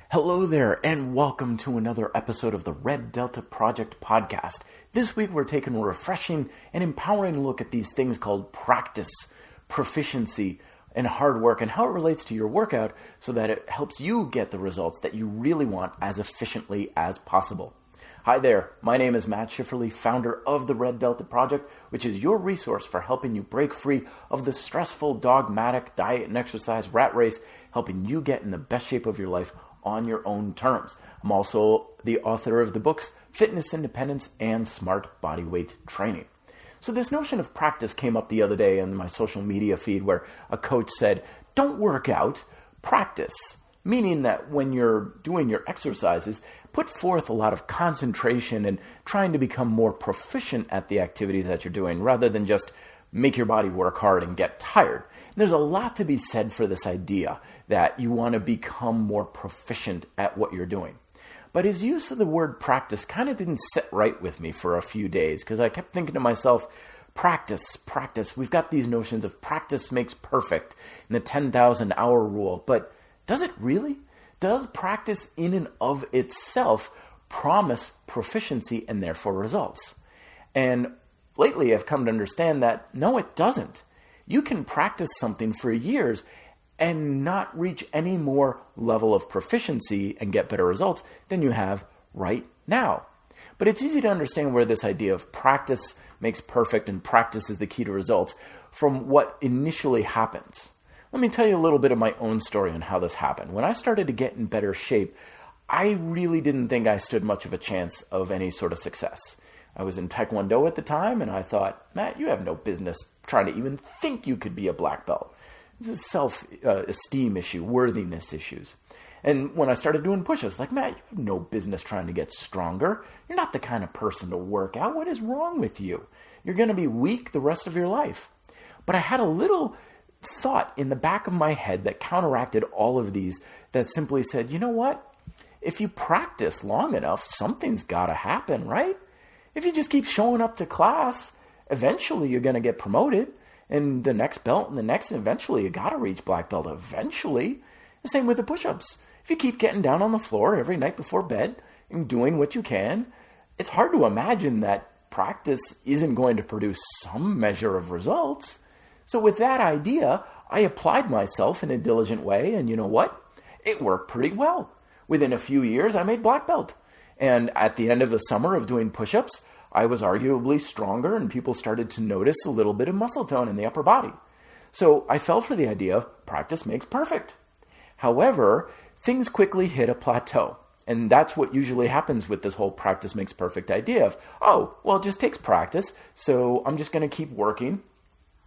Hello there, and welcome to another episode of the Red Delta Project podcast. This week we're taking a refreshing and empowering look at these things called practice, proficiency, and hard work, and how it relates to your workout so that it helps you get the results that you really want as efficiently as possible. Hi there, my name is Matt Schifferly, founder of the Red Delta Project, which is your resource for helping you break free of the stressful, dogmatic diet and exercise rat race, helping you get in the best shape of your life on your own terms. I'm also the author of the books Fitness Independence and Smart Bodyweight Training. So this notion of practice came up the other day in my social media feed where a coach said, don't work out, practice. Meaning that when you're doing your exercises, put forth a lot of concentration and trying to become more proficient at the activities that you're doing rather than just make your body work hard and get tired. And there's a lot to be said for this idea that you want to become more proficient at what you're doing. But his use of the word practice kind of didn't sit right with me for a few days because I kept thinking to myself, practice. We've got these notions of practice makes perfect and the 10,000 hour rule, but does it really? Does practice in and of itself promise proficiency and therefore results? And lately I've come to understand that no, it doesn't. You can practice something for years and not reach any more level of proficiency and get better results than you have right now. But it's easy to understand where this idea of practice makes perfect and practice is the key to results from what initially happens. Let me tell you a little bit of my own story on how this happened. When I started to get in better shape, I really didn't think I stood much of a chance of any sort of success. I was in Taekwondo at the time, and I thought, Matt, you have no business trying to even think you could be a black belt. This is self-esteem issue, worthiness issues. And when I started doing push-ups, like, Matt, you have no business trying to get stronger. You're not the kind of person to work out. What is wrong with you? You're going to be weak the rest of your life. But I had a little thought in the back of my head that counteracted all of these that simply said, you know what? If you practice long enough, something's got to happen, right? If you just keep showing up to class, eventually you're going to get promoted and the next belt and the next, and eventually you got to reach black belt eventually. The same with the push-ups. If you keep getting down on the floor every night before bed and doing what you can, it's hard to imagine that practice isn't going to produce some measure of results. So with that idea, I applied myself in a diligent way, and you know what? It worked pretty well. Within a few years, I made black belt. And at the end of the summer of doing push-ups, I was arguably stronger and people started to notice a little bit of muscle tone in the upper body. So I fell for the idea of practice makes perfect. However, things quickly hit a plateau. And that's what usually happens with this whole practice makes perfect idea of, oh, well, it just takes practice. So I'm just going to keep working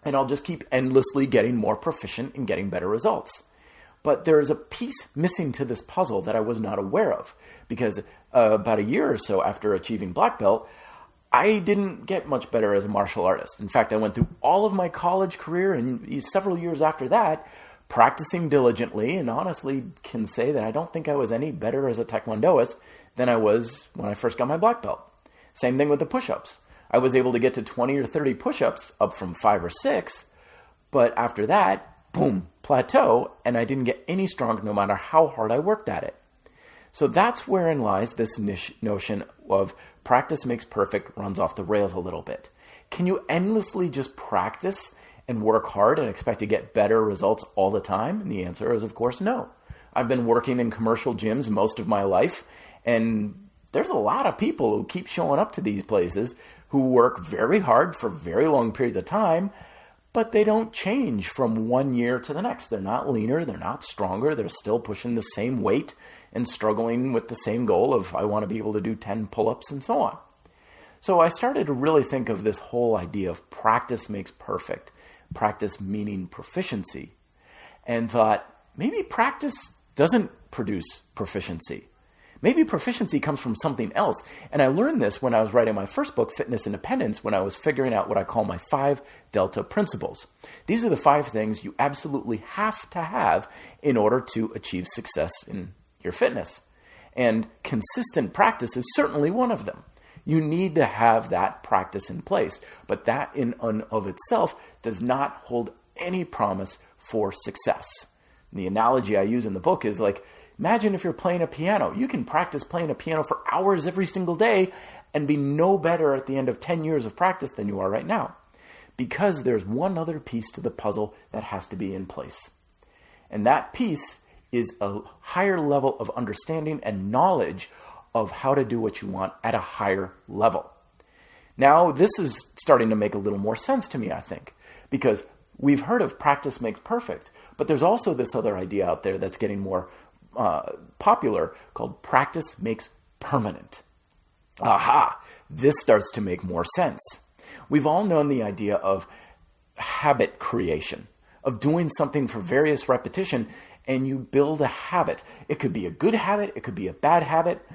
and I'll just keep endlessly getting more proficient and getting better results. But there's a piece missing to this puzzle that I was not aware of because about a year or so after achieving black belt, I didn't get much better as a martial artist. In fact, I went through all of my college career and several years after that, practicing diligently, and honestly can say that I don't think I was any better as a Taekwondoist than I was when I first got my black belt. Same thing with the push-ups. I was able to get to 20 or 30 push-ups up from 5 or 6, but after that, boom, plateau, and I didn't get any stronger no matter how hard I worked at it. So that's wherein lies this notion of practice makes perfect runs off the rails a little bit. Can you endlessly just practice and work hard and expect to get better results all the time? And the answer is, of course, no. I've been working in commercial gyms most of my life, and there's a lot of people who keep showing up to these places who work very hard for very long periods of time, but they don't change from one year to the next. They're not leaner, they're not stronger, they're still pushing the same weight and struggling with the same goal of I want to be able to do 10 pull-ups and so on. So I started to really think of this whole idea of practice makes perfect, practice meaning proficiency, and thought maybe practice doesn't produce proficiency. Maybe proficiency comes from something else. And I learned this when I was writing my first book, Fitness Independence, when I was figuring out what I call my 5 Delta principles. These are the 5 things you absolutely have to have in order to achieve success in your fitness. And consistent practice is certainly one of them. You need to have that practice in place. But that in and of itself does not hold any promise for success. And the analogy I use in the book is like, Imagine if you're playing a piano. You can practice playing a piano for hours every single day and be no better at the end of 10 years of practice than you are right now. Because there's one other piece to the puzzle that has to be in place. And that piece is a higher level of understanding and knowledge of how to do what you want at a higher level. Now, this is starting to make a little more sense to me, I think, because we've heard of practice makes perfect, but there's also this other idea out there that's getting more popular called practice makes permanent. Aha! This starts to make more sense. We've all known the idea of habit creation, of doing something for various repetition, and you build a habit. It could be a good habit, it could be a bad habit,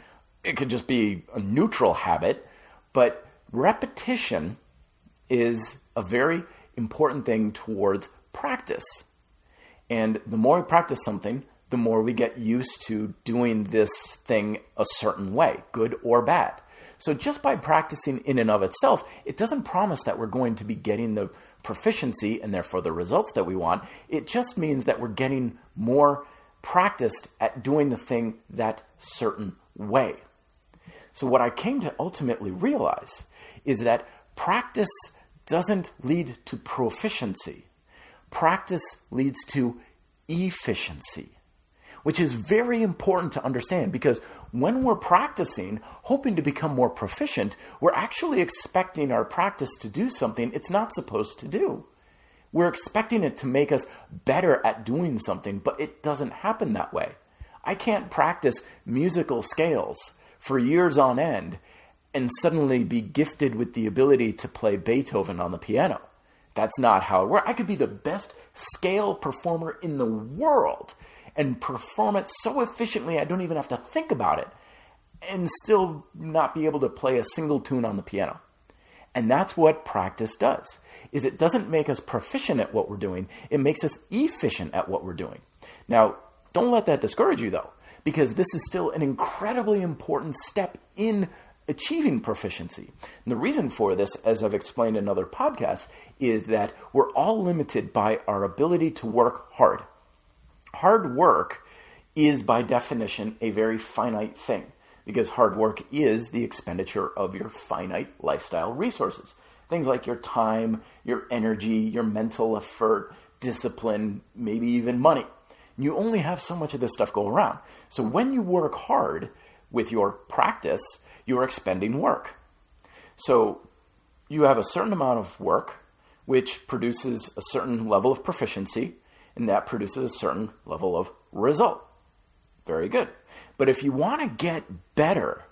it could just be a neutral habit, but repetition is a very important thing towards practice. And the more we practice something, the more we get used to doing this thing a certain way, good or bad. So just by practicing in and of itself, it doesn't promise that we're going to be getting the proficiency and therefore the results that we want. It just means that we're getting more practiced at doing the thing that certain way. So what I came to ultimately realize is that practice doesn't lead to proficiency. Practice leads to efficiency, which is very important to understand, because when we're practicing, hoping to become more proficient, we're actually expecting our practice to do something it's not supposed to do. We're expecting it to make us better at doing something, but it doesn't happen that way. I can't practice musical scales for years on end and suddenly be gifted with the ability to play Beethoven on the piano. That's not how it works. I could be the best scale performer in the world and perform it so efficiently I don't even have to think about it, and still not be able to play a single tune on the piano. And that's what practice does, is it doesn't make us proficient at what we're doing, it makes us efficient at what we're doing. Now, don't let that discourage you though, because this is still an incredibly important step in achieving proficiency. And the reason for this, as I've explained in other podcasts, is that we're all limited by our ability to work hard. Hard work is by definition a very finite thing, because hard work is the expenditure of your finite lifestyle resources. Things like your time, your energy, your mental effort, discipline, maybe even money. You only have so much of this stuff go around. So when you work hard with your practice, you're expending work. So you have a certain amount of work, which produces a certain level of proficiency, and that produces a certain level of result. Very good. But if you want to get better,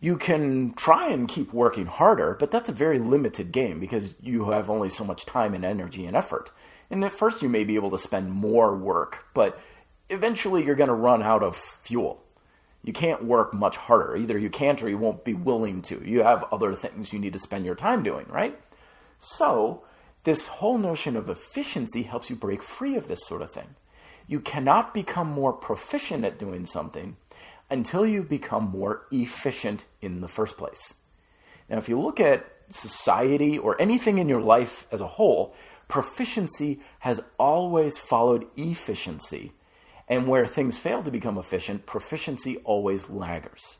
you can try and keep working harder, but that's a very limited game because you have only so much time and energy and effort. And at first you may be able to spend more work, but eventually you're going to run out of fuel. You can't work much harder. Either you can't or you won't be willing to. You have other things you need to spend your time doing, right? So this whole notion of efficiency helps you break free of this sort of thing. You cannot become more proficient at doing something until you become more efficient in the first place. Now, if you look at society or anything in your life as a whole, proficiency has always followed efficiency. And where things fail to become efficient, proficiency always laggers.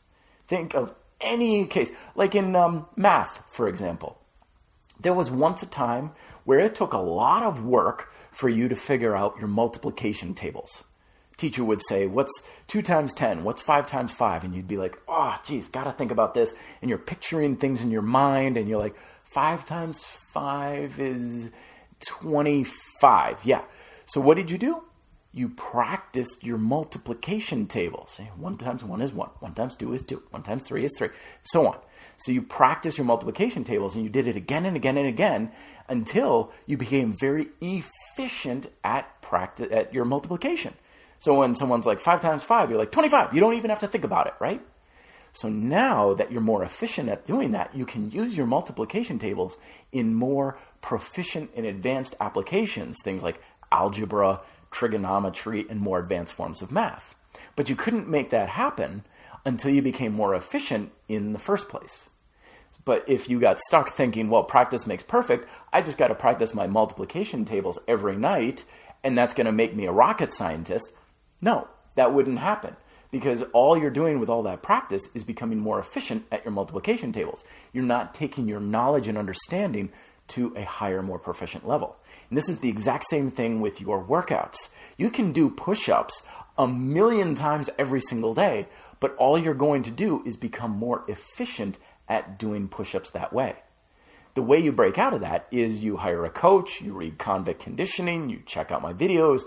Think of any case, like in math, for example. There was once a time where it took a lot of work for you to figure out your multiplication tables. Teacher would say, what's 2 times 10? What's 5 times 5? And you'd be like, oh, geez, got to think about this. And you're picturing things in your mind, and you're like, 5 times 5 is 25. Yeah. So what did you do? You practiced your multiplication tables. Say 1 times 1 is 1. 1 times 2 is 2. 1 times 3 is 3. So on. So you practiced your multiplication tables, and you did it again and again and again until you became very efficient at your multiplication. So when someone's like 5 times 5, you're like 25. You don't even have to think about it, right? So now that you're more efficient at doing that, you can use your multiplication tables in more proficient and advanced applications, things like algebra, trigonometry, and more advanced forms of math. But you couldn't make that happen until you became more efficient in the first place. But if you got stuck thinking, well, practice makes perfect, I just got to practice my multiplication tables every night, and that's going to make me a rocket scientist. No, that wouldn't happen, because all you're doing with all that practice is becoming more efficient at your multiplication tables. You're not taking your knowledge and understanding to a higher, more proficient level. And this is the exact same thing with your workouts. You can do push-ups 1,000,000 times every single day, but all you're going to do is become more efficient at doing push-ups that way. The way you break out of that is you hire a coach, you read Convict Conditioning, you check out my videos,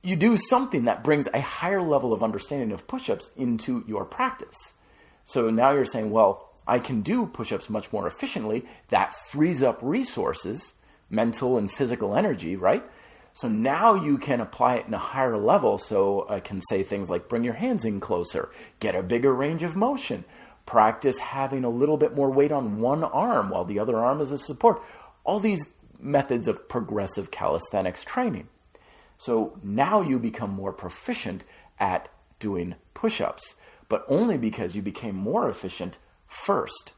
you do something that brings a higher level of understanding of push-ups into your practice. So now you're saying, well, I can do push-ups much more efficiently. That frees up resources, mental and physical energy, right? So now you can apply it in a higher level. So I can say things like bring your hands in closer, get a bigger range of motion, practice having a little bit more weight on one arm while the other arm is a support. All these methods of progressive calisthenics training. So now you become more proficient at doing push-ups, but only because you became more efficient first.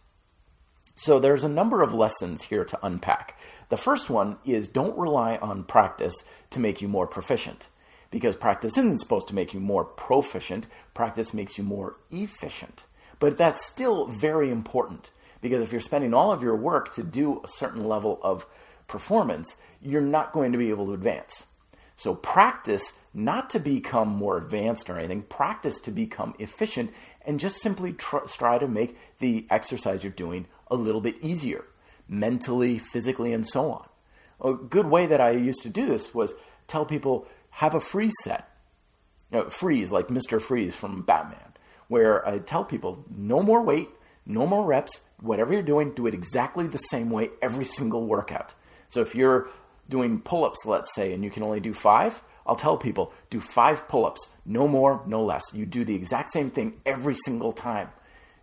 So there's a number of lessons here to unpack. The first one is don't rely on practice to make you more proficient, because practice isn't supposed to make you more proficient. Practice makes you more efficient. But that's still very important, because if you're spending all of your work to do a certain level of performance, you're not going to be able to advance. So practice not to become more advanced or anything, practice to become efficient, and just simply try to make the exercise you're doing a little bit easier, mentally, physically, and so on. A good way that I used to do this was tell people, have a freeze set. Freeze, like Mr. Freeze from Batman, where I tell people, no more weight, no more reps, whatever you're doing, do it exactly the same way every single workout. So if you're doing pull-ups, let's say, and you can only do 5, I'll tell people, do 5 pull-ups, no more, no less. You do the exact same thing every single time.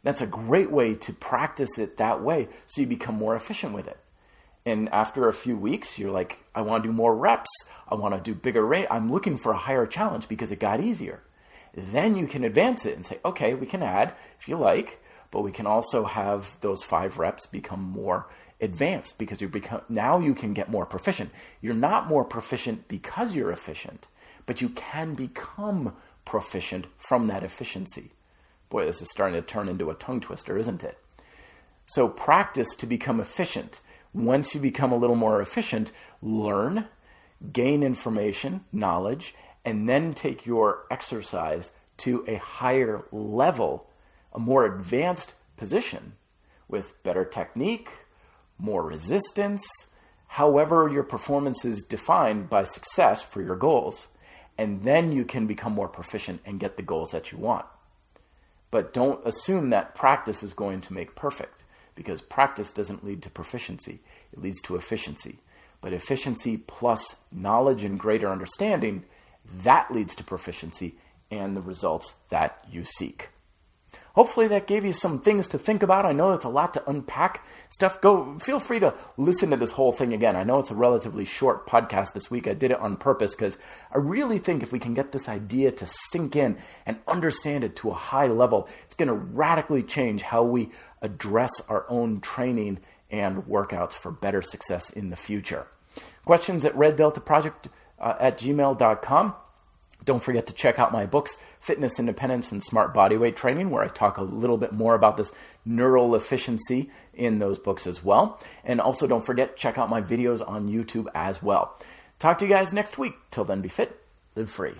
That's a great way to practice it that way so you become more efficient with it. And after a few weeks, you're like, I want to do more reps. I want to do bigger rate. I'm looking for a higher challenge because it got easier. Then you can advance it and say, okay, we can add if you like, but we can also have those 5 reps become more advanced because now you can get more proficient. You're not more proficient because you're efficient, but you can become proficient from that efficiency. Boy, this is starting to turn into a tongue twister, isn't it? So practice to become efficient. Once you become a little more efficient, learn, gain information, knowledge, and then take your exercise to a higher level, a more advanced position with better technique, more resistance, however your performance is defined by success for your goals, and then you can become more proficient and get the goals that you want. But don't assume that practice is going to make perfect, because practice doesn't lead to proficiency. It leads to efficiency. But efficiency plus knowledge and greater understanding, that leads to proficiency and the results that you seek. Hopefully that gave you some things to think about. I know it's a lot to unpack. Feel free to listen to this whole thing again. I know it's a relatively short podcast this week. I did it on purpose because I really think if we can get this idea to sink in and understand it to a high level, it's going to radically change how we address our own training and workouts for better success in the future. Questions at reddeltaproject@gmail.com. Don't forget to check out my books, Fitness Independence and Smart Bodyweight Training, where I talk a little bit more about this neural efficiency in those books as well. And also don't forget, check out my videos on YouTube as well. Talk to you guys next week. Till then, be fit, live free.